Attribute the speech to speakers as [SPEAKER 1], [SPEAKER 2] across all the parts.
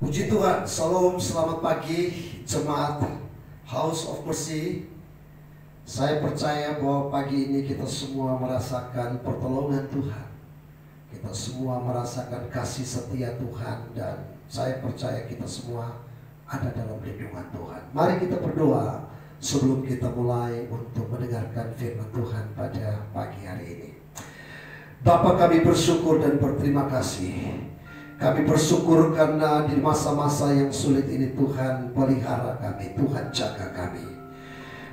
[SPEAKER 1] Puji Tuhan, Shalom, selamat pagi jemaat House of Mercy. Saya percaya bahwa pagi ini kita semua merasakan pertolongan Tuhan. Kita semua merasakan kasih setia Tuhan, dan saya percaya kita semua ada dalam lindungan Tuhan. Mari kita berdoa sebelum kita mulai untuk mendengarkan firman Tuhan pada pagi hari ini. Bapa, kami bersyukur dan berterima kasih. Kami bersyukur karena di masa-masa yang sulit ini Tuhan pelihara kami, Tuhan jaga kami.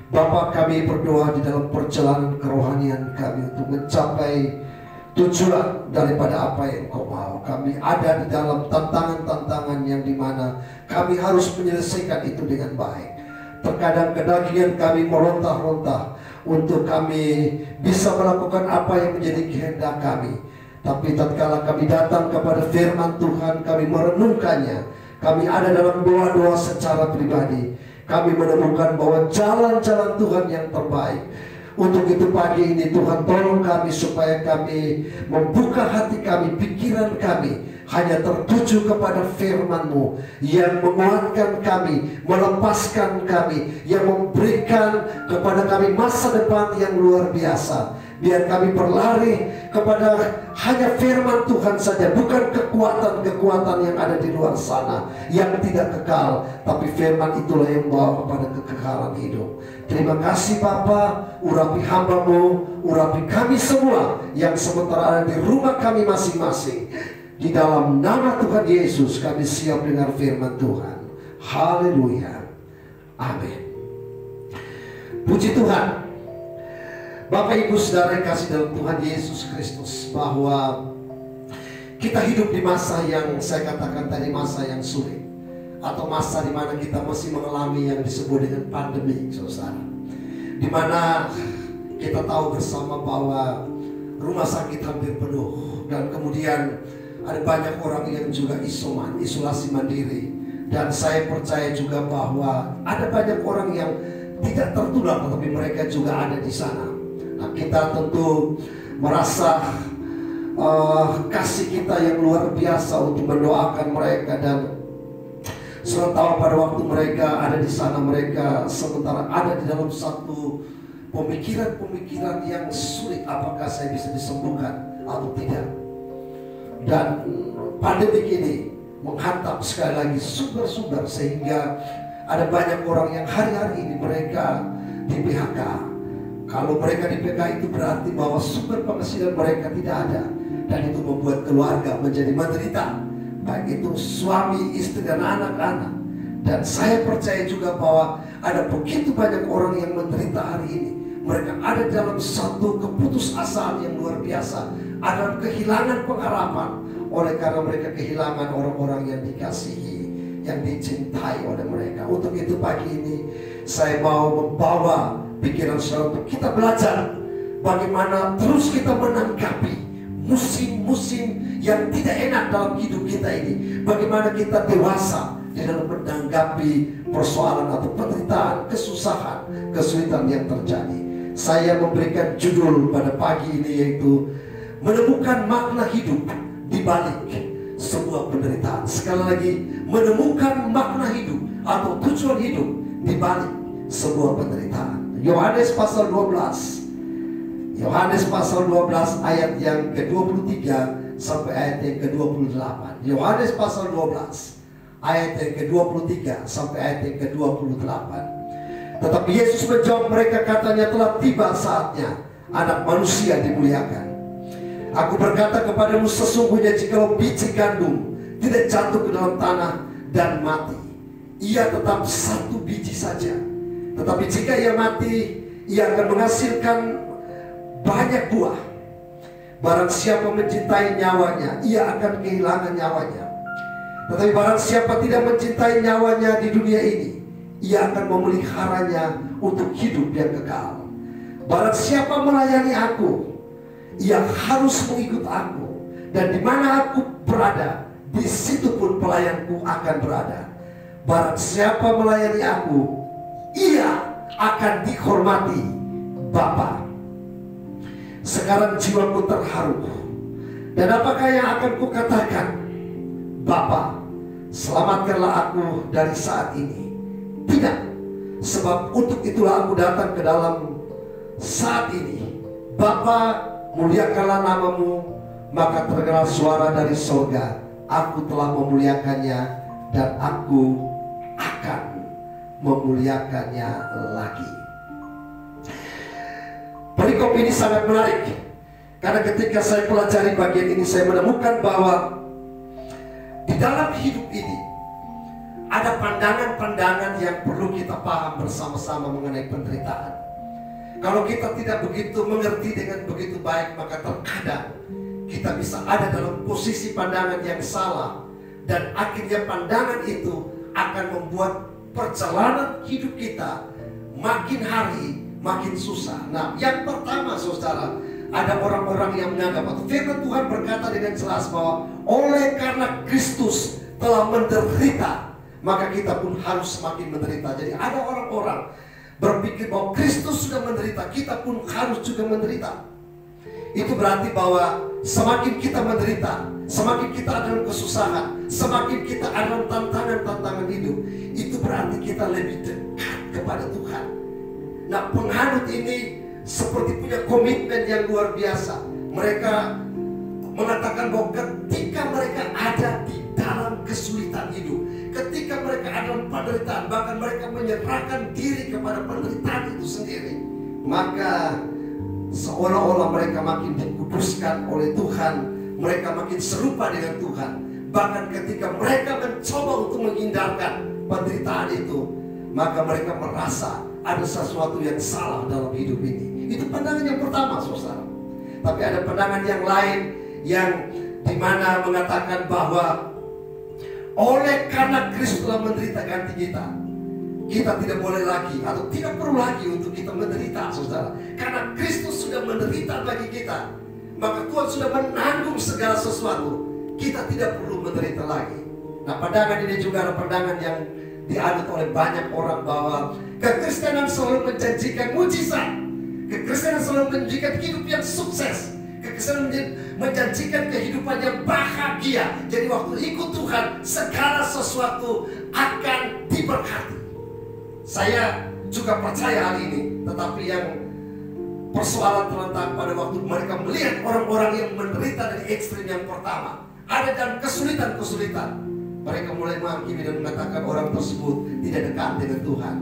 [SPEAKER 1] Bapa, kami berdoa di dalam perjalanan kerohanian kami untuk mencapai tujuan daripada apa yang Kau mau. Kami ada di dalam tantangan-tantangan yang dimana kami harus menyelesaikan itu dengan baik. Terkadang kedagingan kami merontah-rontah untuk kami bisa melakukan apa yang menjadi kehendak kami. Tapi tatkala kami datang kepada firman Tuhan, kami merenungkannya, kami ada dalam doa-doa secara pribadi, kami menemukan bahwa jalan-jalan Tuhan yang terbaik. Untuk itu pagi ini Tuhan tolong kami supaya kami membuka hati kami, pikiran kami hanya tertuju kepada firman-Mu yang menguatkan kami, melepaskan kami, yang memberikan kepada kami masa depan yang luar biasa. Biar kami berlari kepada hanya firman Tuhan saja, bukan kekuatan-kekuatan yang ada di luar sana yang tidak kekal, tapi firman itulah yang membawa kepada kekekalan hidup. Terima kasih Bapa, urapi hamba-Mu, urapi kami semua yang sementara ada di rumah kami masing-masing. Di dalam nama Tuhan Yesus kami siap dengar firman Tuhan. Haleluya. Amin. Puji Tuhan. Bapak Ibu Saudara yang kasih dalam Tuhan Yesus Kristus, bahwa kita hidup di masa yang saya katakan tadi, masa yang sulit, atau masa di mana kita masih mengalami yang disebut dengan pandemi, saudara. Di mana kita tahu bersama bahwa rumah sakit hampir penuh, dan kemudian ada banyak orang yang juga isolasi mandiri. Dan saya percaya juga bahwa ada banyak orang yang tidak tertular, tetapi mereka juga ada di sana. Nah, kita tentu merasa kasih kita yang luar biasa untuk mendoakan mereka, dan sementara pada waktu mereka ada di sana, mereka sementara ada di dalam satu pemikiran-pemikiran yang sulit, apakah saya bisa disembuhkan atau tidak. Dan pandemi ini menghantam sekali lagi sumber-sumber, sehingga ada banyak orang yang hari-hari ini mereka di PHK. Kalau mereka di PHK itu berarti bahwa sumber penghasilan mereka tidak ada, dan itu membuat keluarga menjadi menderita, baik itu suami, istri, dan anak-anak. Dan saya percaya juga bahwa ada begitu banyak orang yang menderita hari ini. Mereka ada dalam satu keputusasaan yang luar biasa, ada kehilangan pengharapan oleh karena mereka kehilangan orang-orang yang dikasihi, yang dicintai oleh mereka. Untuk itu pagi ini saya mau membawa pikiran saudara untuk kita belajar bagaimana terus kita menanggapi musim-musim yang tidak enak dalam hidup kita ini. Bagaimana kita dewasa di dalam menanggapi persoalan atau penderitaan, kesusahan, kesulitan yang terjadi. Saya memberikan judul pada pagi ini, yaitu menemukan makna hidup di balik sebuah penderitaan. Sekali lagi, menemukan makna hidup atau tujuan hidup di balik sebuah penderitaan. Yohanes pasal 12. Yohanes pasal 12 ayat yang ke-23 sampai ayat yang ke-28. Yohanes pasal 12 ayat yang ke-23 sampai ayat yang ke-28. Tetapi Yesus menjawab mereka, katanya, telah tiba saatnya Anak Manusia dimuliakan. Aku berkata kepadamu, sesungguhnya jikalau biji gandum tidak jatuh ke dalam tanah dan mati, ia tetap satu biji saja. Tetapi jika ia mati, ia akan menghasilkan banyak buah. Barang siapa mencintai nyawanya, ia akan kehilangan nyawanya. Tetapi barang siapa tidak mencintai nyawanya di dunia ini, ia akan memeliharanya untuk hidup yang kekal. Barang siapa melayani aku, ia harus mengikut aku. Dan di mana aku berada, di situ pun pelayanku akan berada. Barang siapa melayani aku, ia akan dihormati Bapa. Sekarang jiwaku terharu. Dan apakah yang akan kukatakan? Bapa, selamatkanlah aku dari saat ini. Tidak, sebab untuk itulah aku datang ke dalam saat ini. Bapa, muliakanlah namamu. Maka terdengar suara dari surga, aku telah memuliakannya dan aku akan memuliakannya lagi. Perikop ini sangat menarik, karena ketika saya pelajari bagian ini, saya menemukan bahwa di dalam hidup ini ada pandangan-pandangan yang perlu kita paham bersama-sama mengenai penderitaan. Kalau kita tidak begitu mengerti dengan begitu baik, maka terkadang kita bisa ada dalam posisi pandangan yang salah, dan akhirnya pandangan itu akan membuat perjalanan hidup kita makin hari makin susah. Nah, yang pertama saudara, ada orang-orang yang menganggap, atau firman Tuhan berkata dengan jelas bahwa oleh karena Kristus telah menderita, maka kita pun harus semakin menderita. Jadi ada orang-orang berpikir bahwa Kristus sudah menderita, kita pun harus juga menderita. Itu berarti bahwa semakin kita menderita, semakin kita ada dalam kesusahan, semakin kita ada dalam tantangan-tantangan hidup, itu berarti kita lebih dekat kepada Tuhan. Nah, penganut ini seperti punya komitmen yang luar biasa. Mereka mengatakan bahwa ketika mereka ada di dalam kesulitan hidup, ketika mereka ada dalam penderitaan, bahkan mereka menyerahkan diri kepada penderitaan itu sendiri, maka seolah-olah mereka makin dikuduskan oleh Tuhan, mereka makin serupa dengan Tuhan. Bahkan ketika mereka mencoba untuk menghindarkan penderitaan itu, maka mereka merasa ada sesuatu yang salah dalam hidup ini. Itu pandangan yang pertama, saudara. Tapi ada pandangan yang lain yang dimana mengatakan bahwa oleh karena Kristus telah menderita ganti kita, kita tidak boleh lagi atau tidak perlu lagi untuk kita menderita, saudara. Karena Kristus sudah menderita bagi kita, maka Tuhan sudah menanggung segala sesuatu. Kita tidak perlu menderita lagi. Nah, pandangan ini juga ada pandangan yang dianut oleh banyak orang bahwa kekristenan selalu menjanjikan mujizat, kekristenan selalu menjanjikan hidup yang sukses, kekristenan menjanjikan kehidupan yang bahagia. Jadi waktu ikut Tuhan, segala sesuatu akan diberkati. Saya juga percaya hal ini, tetapi yang persoalan terletak pada waktu mereka melihat orang-orang yang menderita dari ekstrim yang pertama, ada dalam kesulitan-kesulitan, mereka mulai menghakimi dan mengatakan orang tersebut tidak dekat dengan Tuhan.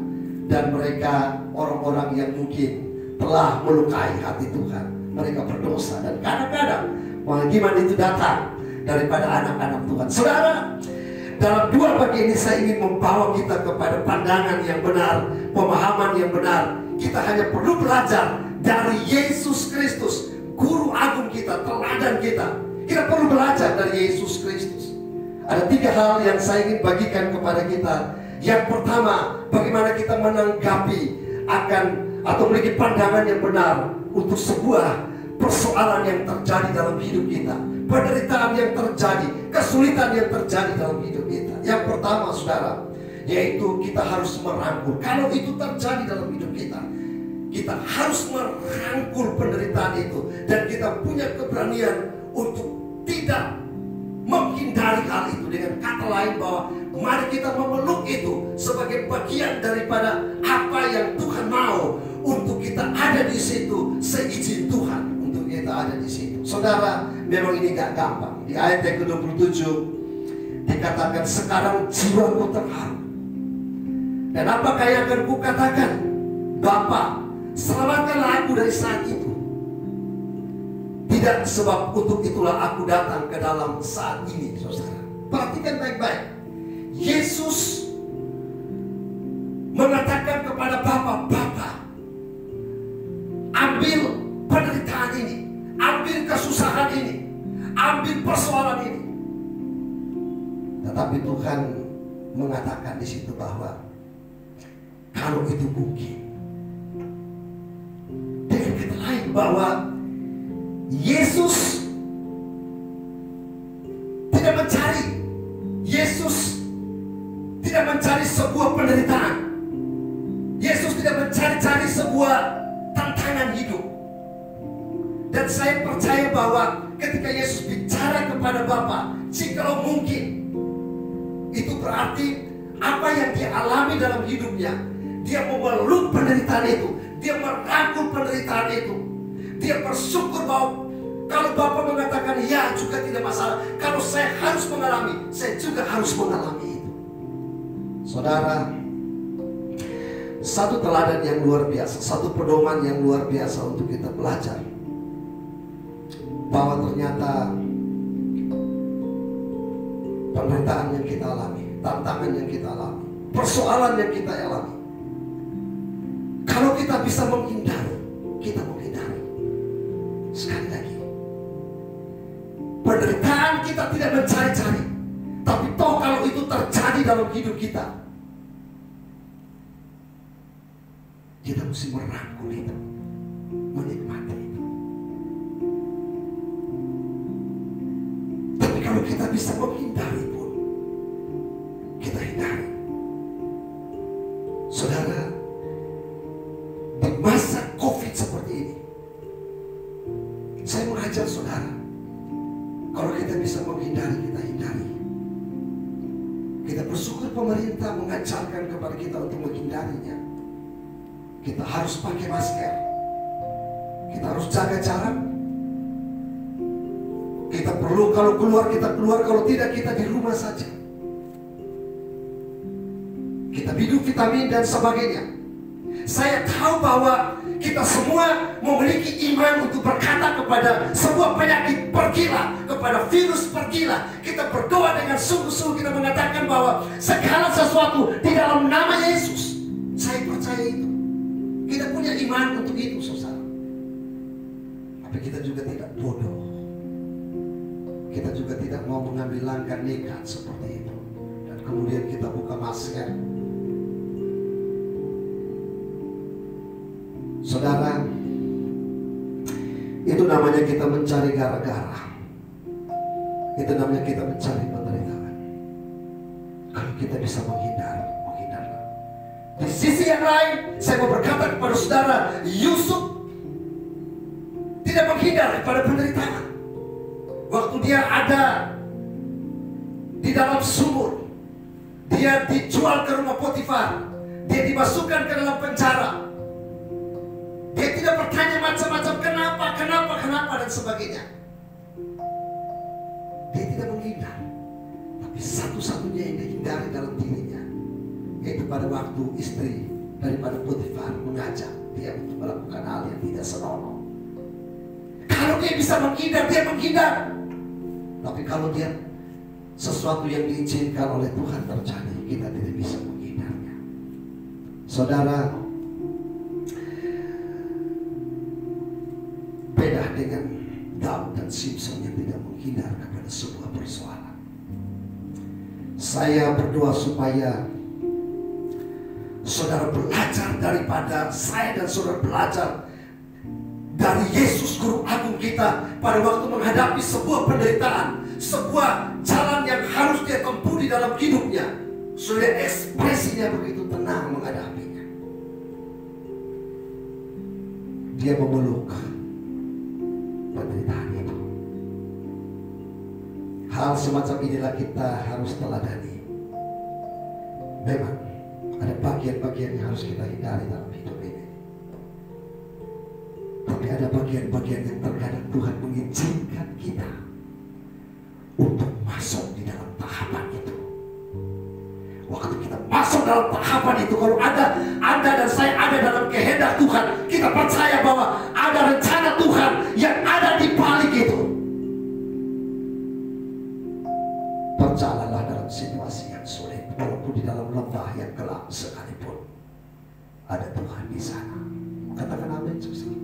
[SPEAKER 1] Dan mereka orang-orang yang mungkin telah melukai hati Tuhan, mereka berdosa. Dan kadang-kadang penghakiman itu datang daripada anak-anak Tuhan. Saudara, dalam dua bagian ini saya ingin membawa kita kepada pandangan yang benar, pemahaman yang benar. Kita hanya perlu belajar dari Yesus Kristus, guru agung kita, teladan kita. Kita perlu belajar dari Yesus Kristus. Ada tiga hal yang saya ingin bagikan kepada kita. Yang pertama, bagaimana kita menanggapi akan atau memiliki pandangan yang benar untuk sebuah persoalan yang terjadi dalam hidup kita, penderitaan yang terjadi, kesulitan yang terjadi dalam hidup kita. Yang pertama, saudara, yaitu kita harus merangkul. Kalau itu terjadi dalam hidup kita, kita harus merangkul penderitaan itu, dan kita punya keberanian untuk tidak menghindari hal itu. Dengan kata lain, bahwa mari kita memeluk itu sebagai bagian daripada apa yang Tuhan mau untuk kita ada di situ, seizin Tuhan untuk kita ada di situ. Saudara, memang ini gak gampang. Di ayat yang ke-27 dikatakan, sekarang jiwaku terharu. Dan apakah yang akan kukatakan? Bapa, selamatkanlah aku dari saat itu. Tidak, sebab untuk itulah aku datang ke dalam saat ini, saudara. Perhatikan baik-baik. Yesus mengatakan kepada Bapa, Bapa, ambil penderitaan ini, ambil kesusahan ini, ambil persoalan ini. Tetapi Tuhan mengatakan di situ bahwa kalau itu mungkin, dengan kata lain bahwa Yesus tidak mencari, Yesus tidak mencari sebuah penderitaan, Yesus tidak mencari-cari sebuah tantangan hidup. Dan saya percaya bahwa ketika Yesus bicara kepada Bapa, jikalau mungkin, itu dia alami dalam hidupnya. Dia memeluk penderitaan itu, dia merangkul penderitaan itu. Dia bersyukur bahwa kalau Bapak mengatakan ya juga tidak masalah. Kalau saya harus mengalami, saya juga harus mengalami itu. Saudara, satu teladan yang luar biasa, satu pedoman yang luar biasa untuk kita belajar, bahwa ternyata penderitaan yang kita alami, tantangan yang kita alami, persoalan yang kita alami, kalau kita bisa menghindari, kita menghindari. Sekali lagi, penderitaan kita tidak mencari-cari, tapi toh kalau itu terjadi dalam hidup kita, kita mesti merangkul itu, menikmati itu. Tapi kalau kita bisa menghindari pun, kita hindari. Saudara, di masa COVID seperti ini, saya mengajar saudara, kalau kita bisa menghindari, kita hindari. Kita bersyukur pemerintah mengajarkan kepada kita untuk menghindarinya. Kita harus pakai masker, kita harus jaga jarak. Kita perlu kalau keluar, kita keluar. Kalau tidak, kita di rumah saja. Kita minum vitamin dan sebagainya. Saya tahu bahwa kita semua memiliki iman untuk berkata kepada sebuah penyakit, pergilah, kepada virus, pergilah. Kita berdoa dengan sungguh-sungguh, kita mengatakan bahwa segala sesuatu di dalam nama Yesus. Saya percaya itu. Kita punya iman untuk itu, saudara. Tapi kita juga tidak bodoh. Kita juga tidak mau mengambil langkah nekat seperti itu. Dan kemudian kita buka masker. Saudara, itu namanya kita mencari gara-gara. Itu namanya kita mencari penderitaan. Kalau kita bisa menghindar, menghindarlah. Di sisi yang lain, saya mau berkata kepada saudara, Yusuf tidak menghindar pada penderitaan. Waktu dia ada di dalam sumur, dia dijual ke rumah Potifar, dia dimasukkan ke dalam penjara. Dia tidak bertanya macam-macam kenapa dan sebagainya. Dia tidak menghindar. Tapi satu-satunya yang dihindari dalam dirinya, yaitu pada waktu istri daripada Potifar mengajak dia untuk melakukan hal yang tidak senonoh. Kalau dia bisa menghindar, dia menghindar. Tapi kalau dia sesuatu yang diizinkan oleh Tuhan terjadi, kita tidak bisa menghindarnya. Saudara, beda dengan Daud dan Simpson yang tidak menghindar kepada sebuah persoalan. Saya berdoa supaya saudara belajar daripada saya dan saudara belajar dari Yesus Guru Agung kita pada waktu menghadapi sebuah penderitaan, sebuah jalan yang harus dia tempuh di dalam hidupnya. Saudara, ekspresinya begitu tenang menghadapinya. Dia memeluk penderitaan itu. Hal semacam inilah kita harus teladani. Memang ada bagian-bagian yang harus kita hindari dalam hidup ini. Tapi ada bagian-bagian yang terkadang Tuhan mengizinkan kita untuk masuk di dalam tahapan itu. Waktu kita masuk dalam tahapan itu, kalau Anda dan saya ada dalam kehendak Tuhan, kita percaya bahwa ada rencana Tuhan yang ada di balik itu. Berjalanlah dalam situasi yang sulit, walaupun di dalam lembah yang gelap sekalipun, ada Tuhan di sana. Katakan amin, saudara.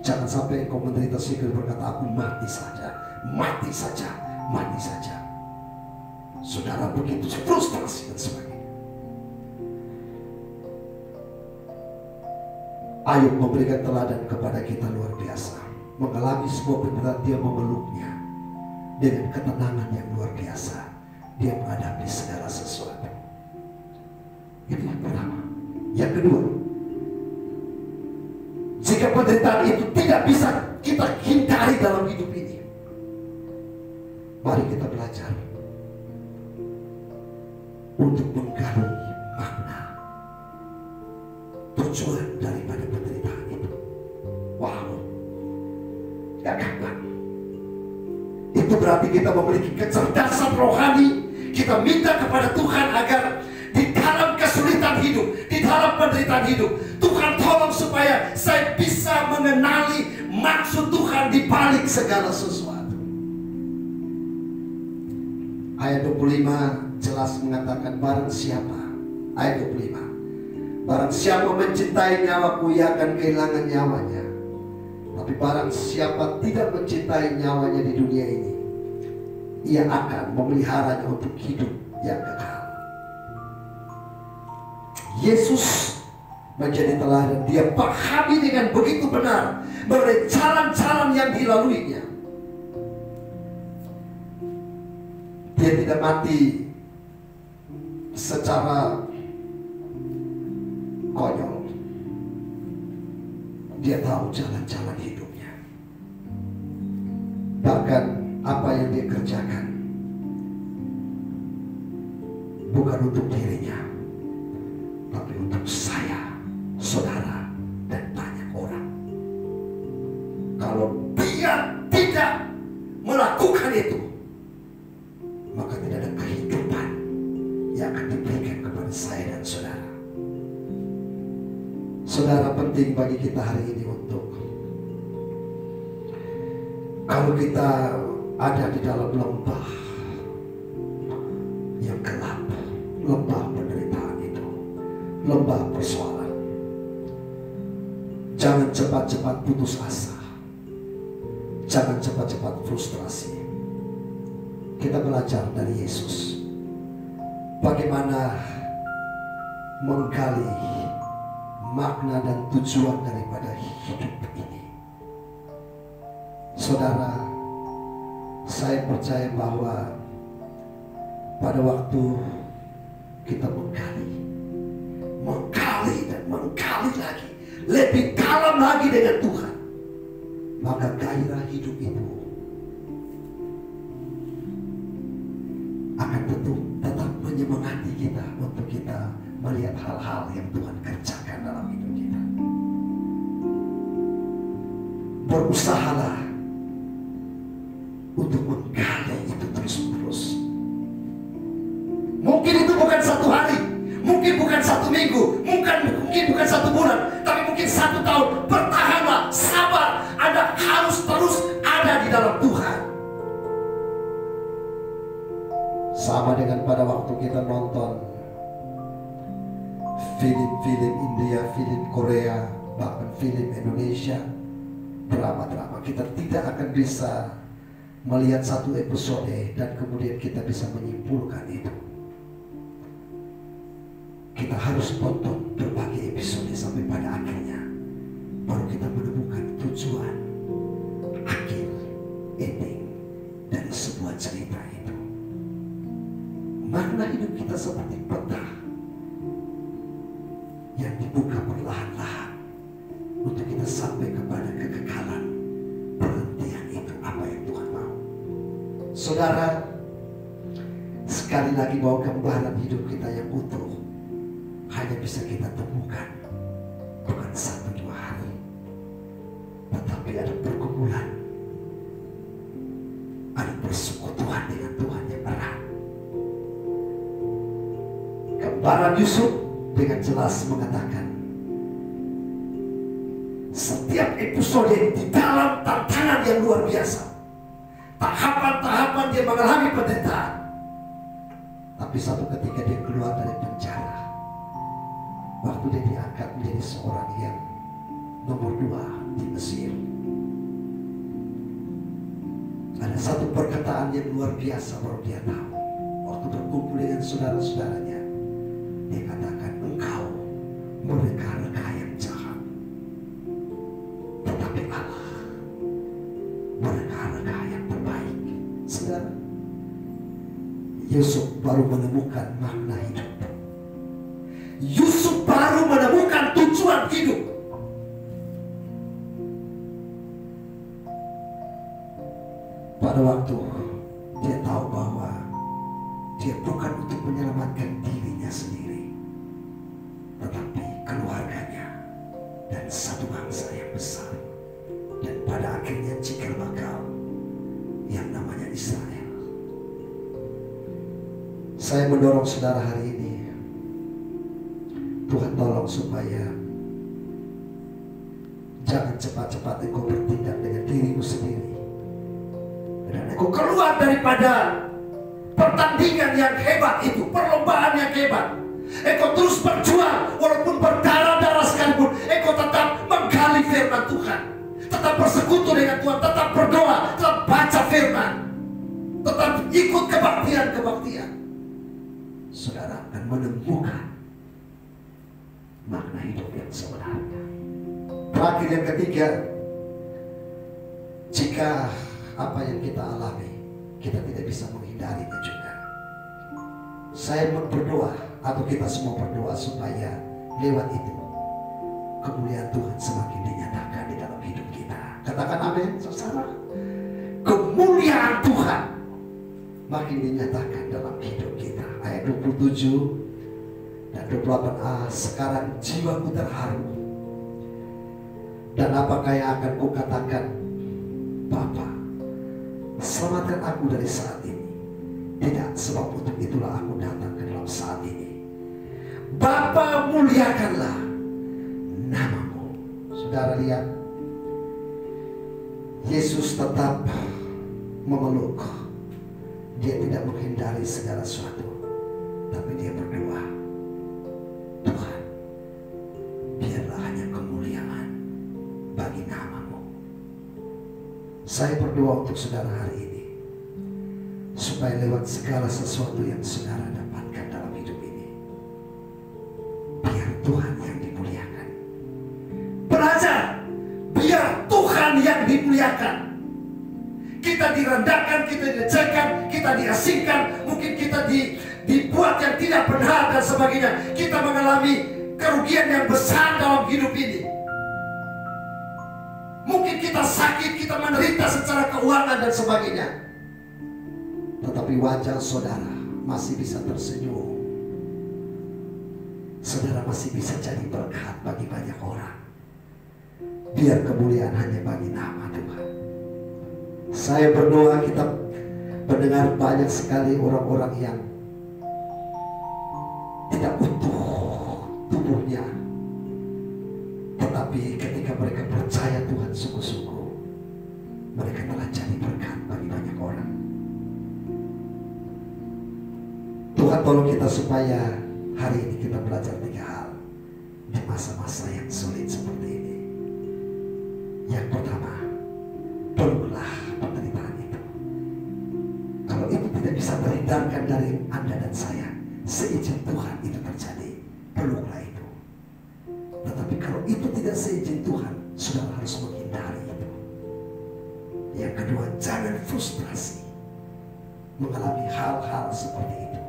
[SPEAKER 1] Jangan sampai engkau menderita sehingga berkata, aku mati saja, mati saja, mati saja. Saudara begitu frustrasi dan sebagainya. Ayub memberikan teladan kepada kita luar biasa. Mengalami sebuah penderitaan, dia memeluknya dengan ketenangan yang luar biasa. Dia menghadapi segala sesuatu. Itu yang pertama. Yang kedua, jika penderitaan itu tidak bisa kita hindari dalam hidup ini, mari kita belajar untuk menggali makna tujuan daripada penderitaan itu. Wow, gak gampang. Itu berarti kita memiliki kecerdasan rohani. Kita minta kepada Tuhan agar di dalam kesulitan hidup, di dalam penderitaan hidup, Tuhan tolong supaya saya bisa mengenali maksud Tuhan di balik segala sesuatu. Ayat 25 jelas mengatakan, barang siapa, ayat 25, barang siapa mencintai nyawaku, ia akan kehilangan nyawanya. Tapi barang siapa tidak mencintai nyawanya di dunia ini, ia akan memeliharanya untuk hidup yang kekal. Yesus menjadi teladan. Dia pahami dengan begitu benar mengenai jalan-jalan yang dilaluinya. Dia tidak mati secara konyol. Dia tahu jalan-jalan hidupnya. Bahkan apa yang dia kerjakan bukan untuk dirinya, tapi untuk saya, saudara, dan banyak orang. Kalau dia tidak melakukan itu, maka tidak ada kehidupan yang akan diberikan kepada saya dan saudara. Saudara, penting bagi kita hari ini untuk, kalau kita ada di dalam lembah yang gelap, lembah penderitaan itu, lembah persoalan, jangan cepat-cepat putus asa, jangan cepat-cepat frustrasi. Kita belajar dari Yesus bagaimana menggali makna dan tujuan daripada hidup ini. Saudara, saya percaya bahwa pada waktu kita menggali dan menggali lagi, lebih dalam lagi dengan Tuhan, maka gairah hidup itu akan tetap menyemangati kita untuk kita melihat hal-hal yang Tuhan kerjakan dalam hidup kita. Berusahalah untuk menggali itu terus-menerus. Mungkin itu bukan satu hari, mungkin bukan satu minggu, mungkin bukan satu bulan, tapi mungkin 1 tahun. Bertahanlah, sabar. Anda harus terus ada di dalam Tuhan. Sama dengan pada waktu kita nonton film-film India, film Korea, bahkan film Indonesia, drama-drama. Kita tidak akan bisa melihat satu episode dan kemudian kita bisa menyimpulkan itu. Kita harus tonton berbagai episode sampai pada akhirnya, baru kita menemukan tujuan, akhir, ending dari sebuah cerita itu. Makna hidup kita seperti peta yang dibuka perlahan-lahan untuk kita sampai kepada kekekalan, perhentian itu apa yang Tuhan mau. Saudara, sekali lagi bahwa gambaran hidup kita yang utuh hanya bisa kita temukan bukan 1-2 hari, tetapi ada pergumulan, ada persekutuan dengan Tuhan yang erat. Gambaran Yusuf dengan jelas mengatakan setiap episode di dalam tantangan yang luar biasa, tahapan-tahapan dia mengalami penderitaan, tapi satu ketika dia keluar dari penjara, waktu dia diangkat menjadi seorang yang nomor 2 di Mesir, ada satu perkataan yang luar biasa baru dia tahu waktu berkumpul dengan saudara-saudaranya. Dia katakan, engkau mereka-reka yang jahat, tetapi Allah mereka-reka yang terbaik. Saudara, Yusuf baru menemukan makna hidup. Yusuf baru menemukan tujuan hidup. Pada waktu dia tahu bahwa dia bukan untuk menyelamatkan dirinya sendiri, tetapi keluarganya dan satu bangsa yang besar, dan pada akhirnya cikal bakal yang namanya Israel. Saya mendorong saudara hari ini, Tuhan tolong supaya jangan cepat-cepat engkau bertindak dengan dirimu sendiri, dan engkau keluar daripada pertandingan yang hebat itu, perlombaan yang hebat. Engkau terus berjuang walaupun berdarah-darah sekalipun. Engkau tetap menggali firman Tuhan, tetap bersekutu dengan Tuhan, tetap berdoa, tetap baca firman, tetap ikut kebaktian-kebaktian. Saudara akan menemukan makna hidup yang sebenarnya. Terakhir, yang ketiga, jika apa yang kita alami kita tidak bisa menghindarinya juga, saya berdoa, atau kita semua berdoa, supaya lewat itu kemuliaan Tuhan semakin dinyatakan di dalam hidup kita. Katakan amin, saudara. Kemuliaan Tuhan makin dinyatakan dalam hidup kita. Ayat 27 dan 28a, sekarang jiwaku terharu, dan apakah yang akan kukatakan? Bapa, selamatkan aku dari saat ini. Tidak, sebab untuk itulah aku datang ke dalam saat ini. Bapa, muliakanlah namamu. Saudara lihat, Yesus tetap memeluk. Dia tidak menghindari segala sesuatu, tapi dia berdoa, Tuhan, biarlah hanya kemuliaan bagi namamu. Saya berdoa untuk saudara hari ini, supaya lewat segala sesuatu yang saudara dapatkan dalam hidup ini, biar Tuhan yang dimuliakan. Belajar, biar Tuhan yang dimuliakan. Kita direndahkan, kita dilecehkan, kita diasingkan, mungkin kita dibuat yang tidak benar dan sebagainya. Kita mengalami kerugian yang besar dalam hidup ini. Mungkin kita sakit, kita menderita secara keuangan dan sebagainya, tetapi wajah saudara masih bisa tersenyum. Saudara masih bisa jadi berkat bagi banyak orang. Biar kemuliaan hanya bagi nama Tuhan. Saya berdoa, kita mendengar banyak sekali orang-orang yang tidak utuh tubuhnya, tetapi ketika mereka percaya Tuhan sungguh-sungguh, mereka telah jadi berkat bagi banyak orang. Tuhan tolong kita supaya hari ini kita belajar 3 hal di masa-masa yang sulit seperti ini. Yang pertama, peluklah penderitaan itu. Kalau itu tidak bisa terhindarkan dari Anda dan saya, seizin Tuhan itu terjadi, peluklah itu. Tetapi kalau itu tidak seizin Tuhan, saudara harus menghindari itu. Yang kedua, jangan frustrasi mengalami hal-hal seperti itu.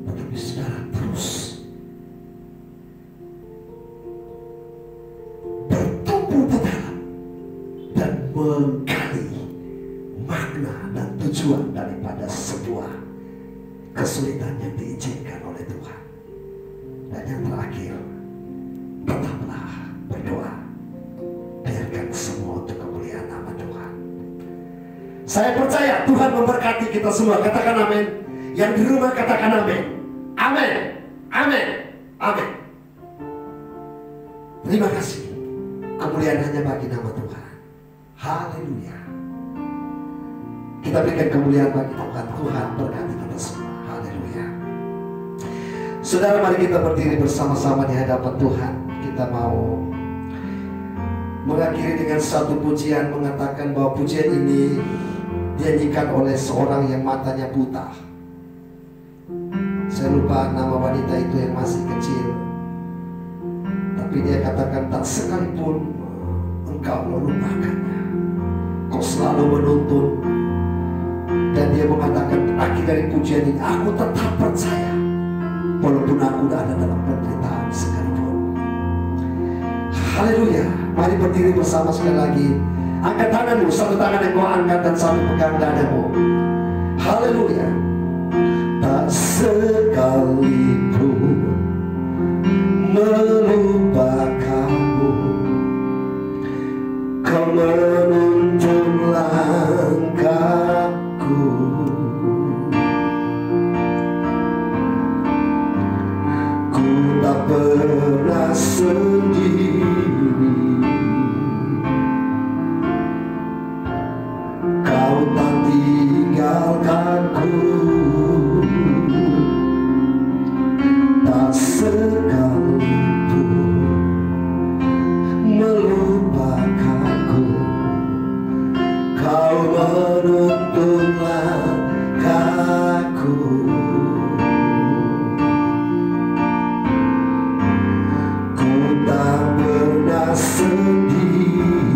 [SPEAKER 1] Tetapi saudara terus bertumbuh di dalam dan menggali makna dan tujuan daripada sebuah kesulitan yang diizinkan oleh Tuhan. Dan yang terakhir, tetaplah berdoa. Biarkan semua untuk kemuliaan nama Tuhan. Saya percaya Tuhan memberkati kita semua. Katakan amin. Yang di rumah katakan amin. Amin. Amin. Amin. Terima kasih. Kemuliaan hanya bagi nama Tuhan. Haleluya. Kita berikan kemuliaan bagi Tuhan. Tuhan berkati kita semua. Haleluya. Saudara, mari kita berdiri bersama-sama di hadapan Tuhan. Kita mau mengakhiri dengan satu pujian, mengatakan bahwa pujian ini dinyanyikan oleh seorang yang matanya buta. Saya lupa nama wanita itu yang masih kecil, tapi dia katakan, tak sekalipun engkau melupakannya, kau selalu menuntun. Dan dia mengatakan akhir dari pujian ini, aku tetap percaya walaupun aku ada dalam penderitaan sekalipun. Haleluya. Mari berdiri bersama sekali lagi. Angkat tanganmu, satu tangan yang kau angkat dan satu pegang dadamu. Haleluya. Tak sekalipun melupakanmu, kau menuntun langkahku. Ku tak pernah sendiri, kau tak tinggalkanku. Tak sekalipun melupakanku, kau menuntun langkahku. Ku tak pernah sendiri,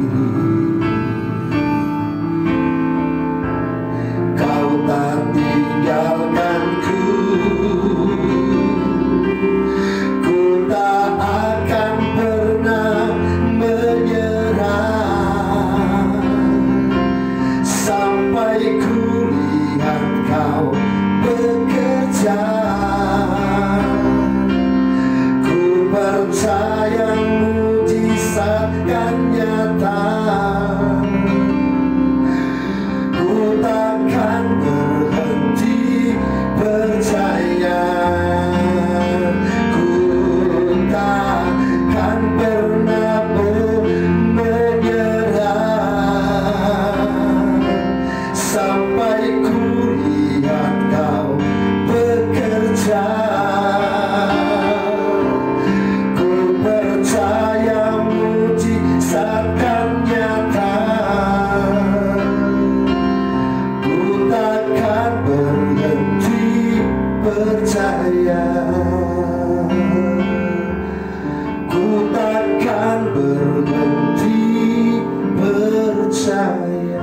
[SPEAKER 1] kau tak tinggalkanku. Ku tak akan pernah menyerah sampai ku lihat kau bekerja. Ku percaya mujizat kan nyata. Ku takkan berhenti percaya. Ku takkan pernah menyerah sampai ku lihat kau bekerja. Ku percaya mujizat kan nyata. Ku takkan berhenti percaya. Ku takkan berhenti percaya.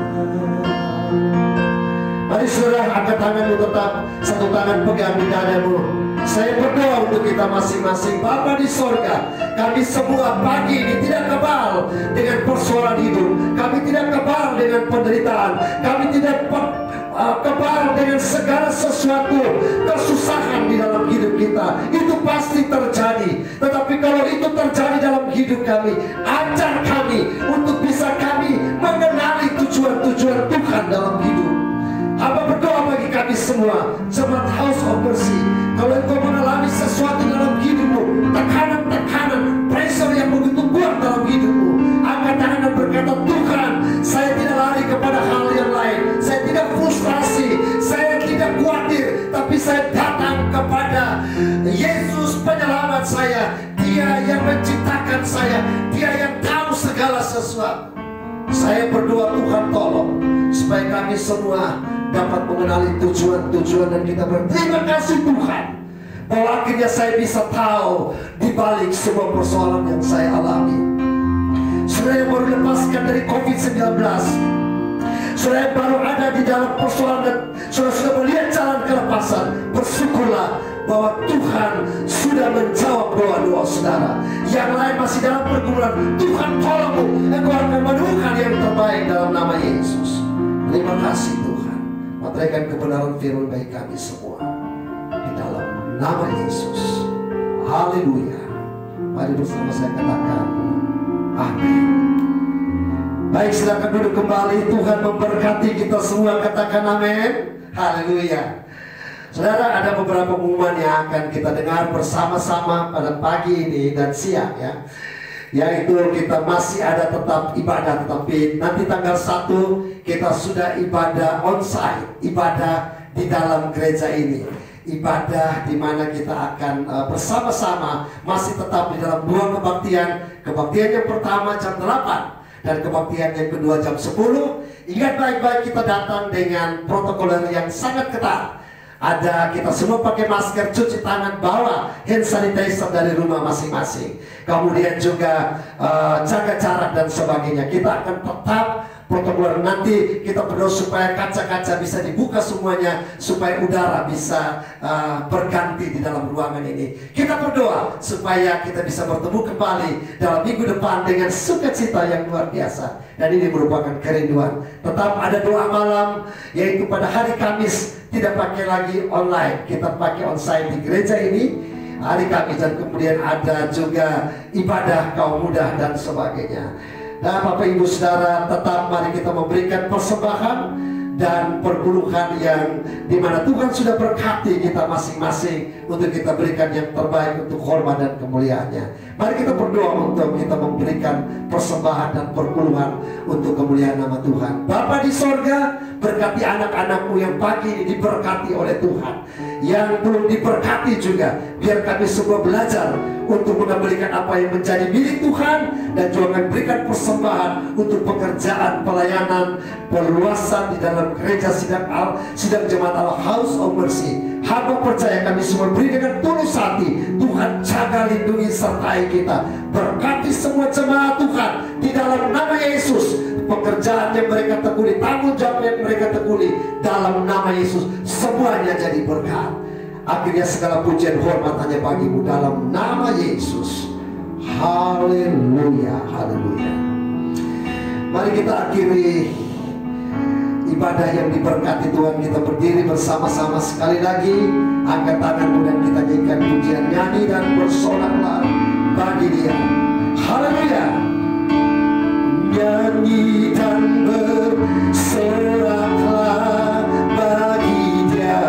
[SPEAKER 1] Mari saudara, angkat tanganmu, tetap satu tangan pegang di dadamu. Saya berdoa untuk kita masing-masing. Bapa di sorga, kami semua pagi ini tidak kebal dengan persoalan hidup. Kami tidak kebal dengan penderitaan. Kami tidak kebal dengan segala sesuatu kesusahan di dalam hidup kita. Itu pasti terjadi. Tetapi kalau itu terjadi dalam hidup kami, ajar kami untuk bisa kami mengenali tujuan-tujuan Tuhan dalam hidup. Hamba berdoa bagi kami semua, jemaat House of Mercy. Kalau engkau mengalami sesuatu dalam hidupmu, tekanan-tekanan, pressure yang begitu kuat dalam hidupmu, angkat tangan dan berkata, Tuhan, saya tidak lari kepada hal yang lain. Saya tidak frustrasi, saya tidak khawatir, tapi saya datang kepada Yesus penyelamat saya. Dia yang menciptakan saya, Dia yang tahu segala sesuatu. Saya berdoa, Tuhan tolong supaya kami semua dapat mengenali tujuan-tujuan, dan kita berterima kasih Tuhan bahwa akhirnya saya bisa tahu di balik semua persoalan yang saya alami. Saudara yang baru lepaskan dari COVID-19, saudara yang baru ada di dalam persoalan dan saudara sudah melihat jalan kelepasan, bersyukurlah bahwa Tuhan sudah menjawab doa-doa saudara. Yang lain masih dalam pergumulan, Tuhan tolongmu, engkau akan menemukan yang terbaik dalam nama Yesus. Terima kasih Tuhan. Materaikan kebenaran firman bagi kami semua di dalam nama Yesus. Haleluya. Mari bersama saya katakan amin. Baik, silakan duduk kembali. Tuhan memberkati kita semua, katakan amin. Haleluya. Saudara, ada beberapa pengumuman yang akan kita dengar bersama-sama pada pagi ini dan siang ya. Yaitu kita masih ada tetap ibadah, tetapi nanti tanggal 1 kita sudah ibadah onsite, ibadah di dalam gereja ini. Ibadah di mana kita akan bersama-sama masih tetap di dalam 2 kebaktian. Kebaktian yang pertama jam 8 dan kebaktian yang kedua jam 10. Ingat baik-baik, kita datang dengan protokoler yang sangat ketat. Ada, kita semua pakai masker, cuci tangan, bawa hand sanitizer dari rumah masing-masing. Kemudian juga jaga jarak dan sebagainya. Kita akan tetap protokol. Nanti kita berdoa supaya kaca-kaca bisa dibuka semuanya, supaya udara bisa berganti di dalam ruangan ini. Kita berdoa supaya kita bisa bertemu kembali dalam minggu depan dengan sukacita yang luar biasa. Dan ini merupakan kerinduan. Tetap ada doa malam, yaitu pada hari Kamis, tidak pakai lagi online, kita pakai onsite di gereja ini hari Kamis. Dan kemudian ada juga ibadah kaum muda dan sebagainya. Nah, Bapak Ibu Saudara, tetap mari kita memberikan persembahan dan perpuluhan yang dimana Tuhan sudah berkati kita masing-masing untuk kita berikan yang terbaik untuk hormat dan kemuliaannya. Mari kita berdoa untuk kita memberikan persembahan dan perpuluhan untuk kemuliaan nama Tuhan. Bapa di sorga, berkati anak-anakmu yang pagi ini diberkati oleh Tuhan. Yang belum diberkati juga, biar kami semua belajar untuk mengembalikan apa yang menjadi milik Tuhan, dan juga memberikan persembahan untuk pekerjaan pelayanan perluasan di dalam gereja sidang jemaat Allah House of Mercy. Hamba percaya kami semua beri dengan tulus hati. Tuhan jaga, lindungi, sertai kita. Berkati semua jemaat Tuhan di dalam nama Yesus. Pekerjaan yang mereka tekuni, tanggung jawab yang mereka tekuni, dalam nama Yesus semuanya jadi berkat. Akhirnya segala pujian hormat hanya bagimu dalam nama Yesus. Haleluya, haleluya. Mari kita akhiri ibadah yang diberkati Tuhan. Kita berdiri bersama-sama sekali lagi. Angkat tanganmu dan kita nyanyikan pujian, nyanyi dan bersoraklah bagi Dia. Haleluya. Nyanyi dan bersoraklah bagi Dia.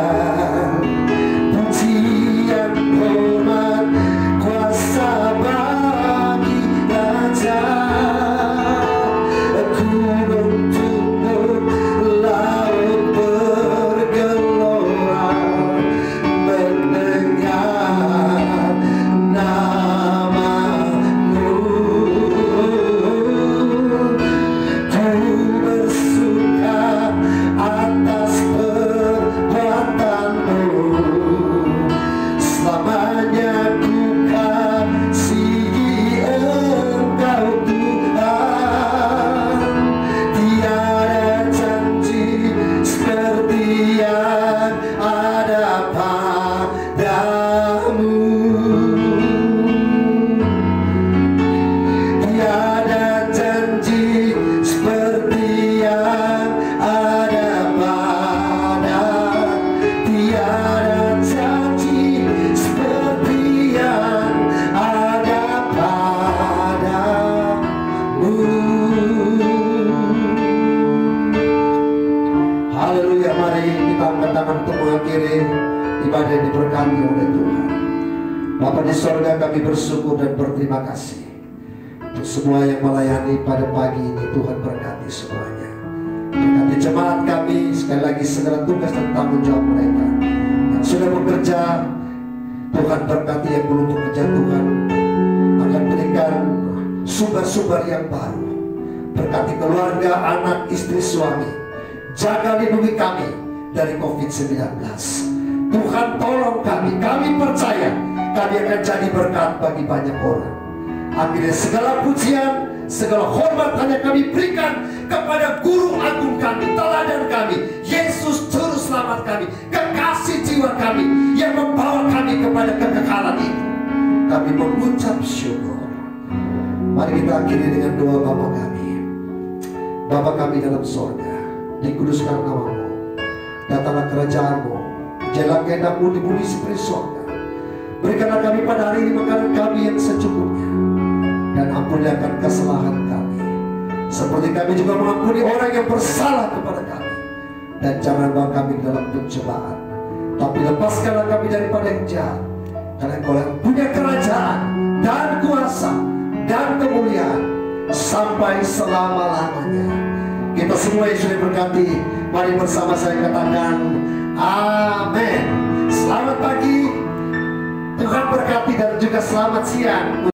[SPEAKER 1] Pujian, hormat, kuasa bagi Raja. Gunung tunduk, laut bergelora, mendengar namamu. Ku bersuka atas perbuatanmu, selamanya ku kasihi Engkau Tuhan. Tiada janji seperti yang ada padamu. Tiada janji seperti yang ada tiada janji seperti yang ada padamu. Haleluya. Mari kita angkat tangan untuk mengakhiri ibadah yang diberkati oleh Tuhan. Bapa di sorga, kami bersyukur dan berterima kasih untuk semua yang melayani pada pagi ini. Tuhan berkati semuanya. Berkati jemaat kami, sekali lagi segala tugas dan tanggung jawab mereka yang sudah bekerja. Tuhan berkati yang belum bekerja. Tuhan akan berikan sumber-sumber yang baru. Berkati keluarga, anak, istri, suami. Jaga, lindungi kami dari COVID-19. Tuhan tolong kami percaya kami akan jadi berkat bagi banyak orang. Akhirnya segala pujian, segala hormat hanya kami berikan kepada Guru Agung kami, teladan kami, Yesus Juru Selamat kami, kekasih jiwa kami yang membawa kami kepada kekekalan itu. Kami mengucap syukur. Mari kita akhiri dengan doa Bapa kami. Bapa kami dalam sorga, dikuduskan namamu, datanglah kerajaanmu, jalan kehendak-Mu di bumi seperti sorga. Berikanlah kami pada hari ini makanan kami yang secukupnya, dan ampunilah kesalahan kami, seperti kami juga mengampuni orang yang bersalah kepada kami. Dan jangan bawa kami dalam pencobaan, tapi lepaskanlah kami daripada yang jahat. Karena Engkau yang punya kerajaan dan kuasa dan kemuliaan sampai selama-lamanya. Kita semua yang sudah berkati, mari bersama saya katakan amin. Selamat pagi, Tuhan berkati, dan juga selamat siang.